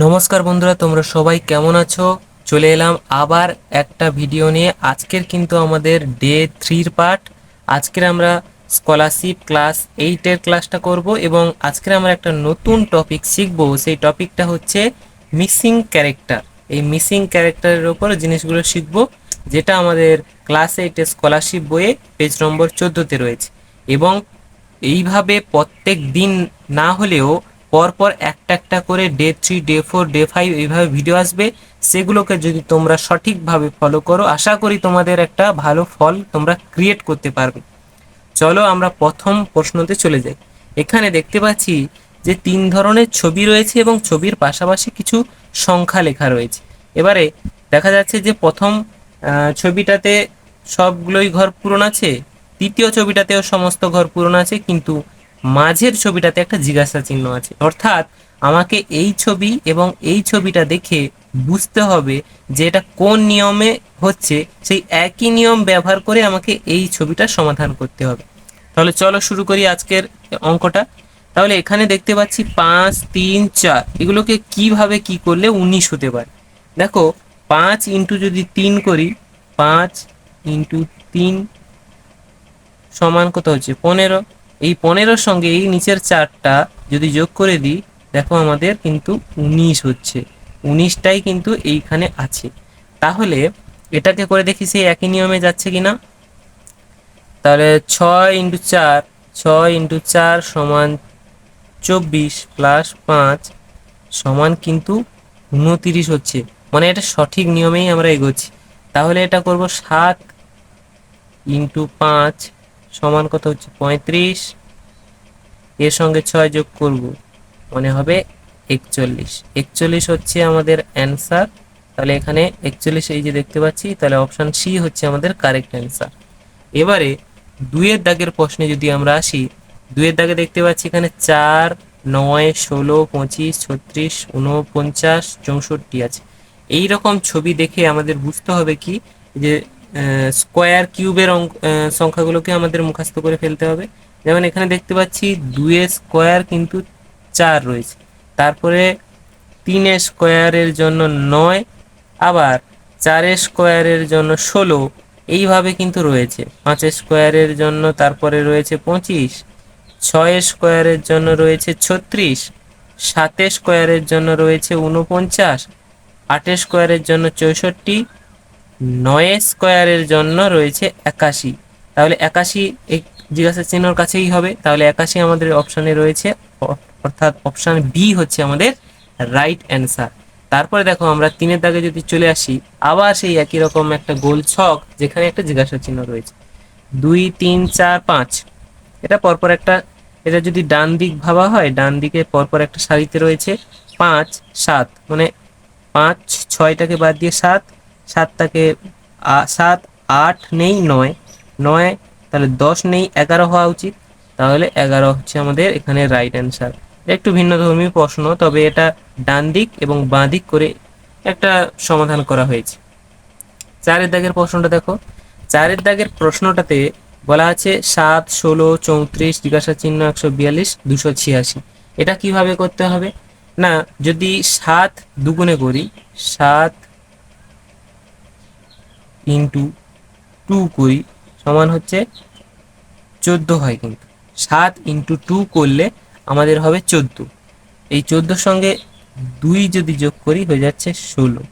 নমস্কার বন্ধুরা, তোমরা সবাই কেমন আছো? চলে এলাম আবার একটা ভিডিও নিয়ে। আজকের কিন্তু আমাদের ডে 3-র পার্ট। আজকের আমরা স্কলারশিপ ক্লাস 8-এর ক্লাসটা করব এবং আজকের আমরা একটা নতুন টপিক শিখব। সেই টপিকটা হচ্ছে মিসিং ক্যারেক্টার। এই মিসিং ক্যারেক্টারের ওপর জিনিসগুলো শিখব, যেটা আমাদের ক্লাস 8-এর স্কলারশিপ বইয়ে পেজ নম্বর 14-তে রয়েছে। এবং এইভাবে প্রত্যেক দিন না হলেও পরপর একটা একটা করে ডে 3, ডে 4, ডে 5 এইভাবে ভিডিও আসবে। সেগুলোকে যদি তোমরা সঠিকভাবে ফলো করো, আশা করি তোমাদের একটা ভালো ফল তোমরা ক্রিয়েট করতে পারবে। চলো আমরা প্রথম প্রশ্নতে চলে যাই। এখানে দেখতে পাচ্ছি যে 3 ধরনের ছবি রয়েছে এবং ছবির পাশাপাশি কিছু সংখ্যা লেখা রয়েছে। এবারে দেখা যাচ্ছে যে প্রথম ছবিটাতে সবগুলোই ঘর পূরণ আছে, দ্বিতীয় ছবিটাতেও সমস্ত ঘর পূরণ আছে, কিন্তু মাঝের ছবিটাতে একটা জিজ্ঞাসা চিহ্ন আছে। অর্থাৎ আমাকে এই ছবি এবং এই ছবিটা দেখে বুঝতে হবে যে এটা কোন নিয়মে হচ্ছে। সেই একই নিয়ম ব্যবহার করে আমাকে এই ছবিটার সমাধান করতে হবে। তাহলে চলো শুরু করি আজকের অঙ্কটা। তাহলে এখানে দেখতে পাচ্ছি 5, 3, 4, এগুলোকে কিভাবে কি করলে 19 হতে পারে। দেখো, 5 যদি 3 করি, 5 × 3 সমান কত হচ্ছে 15। এই 15-র সঙ্গে এই নিচের 4টা যদি যোগ করে দিই, দেখো আমাদের কিন্তু 19 হচ্ছে। 19টাই কিন্তু এইখানে আছে। তাহলে এটাকে করে দেখি সেই একই নিয়মে যাচ্ছে কিনা। তাহলে 6 × 4, 6 × 4 সমান 24 প্লাস 5 সমান কিন্তু 29 হচ্ছে। মানে এটা সঠিক নিয়মেই আমরা এগোচ্ছি। তাহলে এটা করব 7 × 5 সমান কত হচ্ছে 35। এর সঙ্গে 6 যোগ করব, মনে হবে 41। 41 হচ্ছে আমাদের অ্যান্সার। তাহলে এখানে 41 এই যে দেখতে পাচ্ছি, তাহলে অপশান সি হচ্ছে আমাদের কারেক্ট অ্যান্সার। এবারে 2-এর দাগের প্রশ্নে যদি আমরা আসি, 2-এর দাগে দেখতে পাচ্ছি এখানে 4, 9, 16, 25, 36, 49, 64 আছে। এই রকম ছবি দেখে আমাদের বুঝতে হবে কি, যে স্কোয়ার কিউবের সংখ্যাগুলোকে আমাদের মুখস্থ করে ফেলতে হবে। যেমন এখানে দেখতে পাচ্ছি 2 স্কোয়ার কিন্তু 4 রয়েছে, তারপরে 3 স্কোয়ারের জন্য 9, আবার 4 স্কোয়ারের জন্য 16, এইভাবে কিন্তু রয়েছে। 5 স্কোয়ারের জন্য তারপরে রয়েছে 25, 6 স্কোয়ারের জন্য রয়েছে 36, 7 স্কোয়ারের জন্য রয়েছে 49, 8 স্কোয়ারের জন্য 64, 9 স্কোয়ারের জন্য রয়েছে 81। তাহলে 81 এই জিজ্ঞাসা চিহ্নর কাছেই হবে। তাহলে 81 আমাদের অপশানে রয়েছে, অর্থাৎ অপশান বি হচ্ছে আমাদের রাইট অ্যান্সার। তারপরে দেখো আমরা 3-এর দাগে যদি চলে আসি, আবার সেই একই রকম একটা গোল ছক, যেখানে একটা জিজ্ঞাসা চিহ্ন রয়েছে। 2, 3, 4, 5, এটা পরপর একটা, এটা যদি ডান দিক ভাবা হয়, ডান দিকে পরপর একটা সারিতে রয়েছে 5, 7, মানে 5, 6টাকে বাদ দিয়ে 7, 7টাকে 7, 8 নেই 9, 9, তাহলে 10 নেই 11 হওয়া উচিত। তাহলে 11 হচ্ছে আমাদের এখানে রাইট অ্যান্সার। একটু ভিন্নধর্মী প্রশ্ন, তবে এটা ডান দিক এবং বাঁ দিক করে একটা সমাধান করা হয়েছে। 4-এর দাগের প্রশ্নটা দেখো। 4-এর দাগের প্রশ্নটাতে বলা আছে 7, 16, 34, জিজ্ঞাসা চিহ্ন 142, 286। এটা কিভাবে করতে হবে না, যদি 7 দুগুণে করি, 7 × 2 করি, সমান হচ্ছে 14 হয়। কিন্তু 7 × 2 করলে আমাদের হবে 14। এই 14-র সঙ্গে 2 যদি যোগ করি হয়ে যাচ্ছে 16।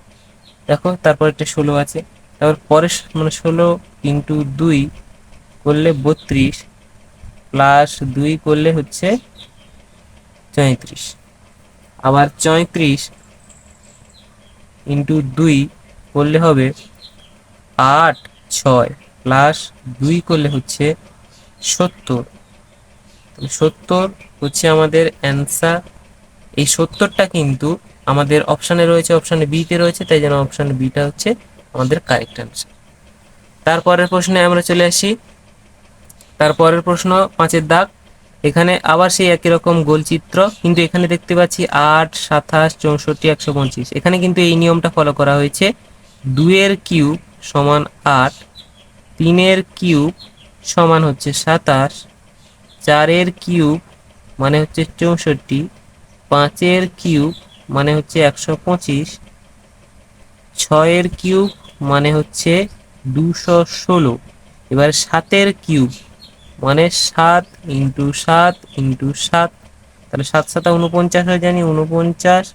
দেখো তারপর একটা 16 আছে, তারপর পরে মানে 16 × 2 করলে 32, প্লাস 2 করলে হচ্ছে 34। আবার 34 × 2 করলে হবে 8, 6, প্লাস 2 করলে হচ্ছে 70। 70 হচ্ছে আমাদের অ্যান্সার। এই 70টা কিন্তু আমাদের অপশানে রয়েছে, অপশানে বিতে রয়েছে, তাই জন্য অপশান বিটা হচ্ছে আমাদের কারেক্ট অ্যান্সার। তারপরের প্রশ্নে আমরা চলে আসি। তারপরের প্রশ্ন 5-এর দাগ। এখানে আবার সেই একই রকম গোল চিত্র, কিন্তু এখানে দেখতে পাচ্ছি 8, 27, 64, 125। এখানে কিন্তু এই নিয়মটা ফলো করা হয়েছে। 2-এর কিউব সমান 8, 3-এর কিউব সমান হচ্ছে 27, 4-এর কিউব মানে হচ্ছে 64, 5-এর কিউব মানে হচ্ছে 125, 6 কিউব মানে হচ্ছে 216। এবার 7 কিউব মানে 7 ইন্টু 7 ইন্টু 7, তাহলে 7 7 49 হয় জানি, 49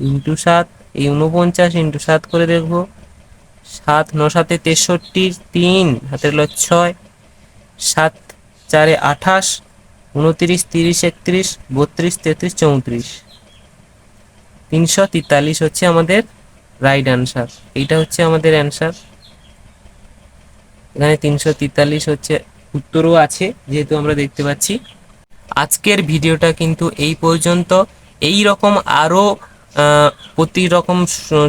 ইন্টু 7, এই 49 ইন্টু 7 করে দেখবো, 7 9 7 63, 3 হাতের হলো 6, 7 4 28, 29 30 31 32 33 34, 343 হচ্ছে আমাদের রাইট অ্যান্সার। এইটা হচ্ছে আমাদের অ্যান্সার। এখানে 343 হচ্ছে উত্তরও আছে, যেহেতু আমরা দেখতে পাচ্ছি। আজকের ভিডিওটা কিন্তু এই পর্যন্ত। এই রকম আরও প্রতি রকম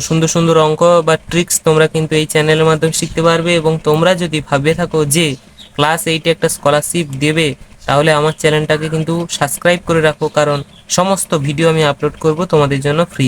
সুন্দর সুন্দর অঙ্ক বা ট্রিক্স তোমরা কিন্তু এই চ্যানেলের মাধ্যমে শিখতে পারবে। এবং তোমরা যদি ভাবে থাকো যে ক্লাস 8 একটা স্কলারশিপ দেবে, তাহলে আমার চ্যানেলটাকে কিন্তু সাবস্ক্রাইব করে রাখো, কারণ সমস্ত ভিডিও আমি আপলোড করব তোমাদের জন্য ফ্রি।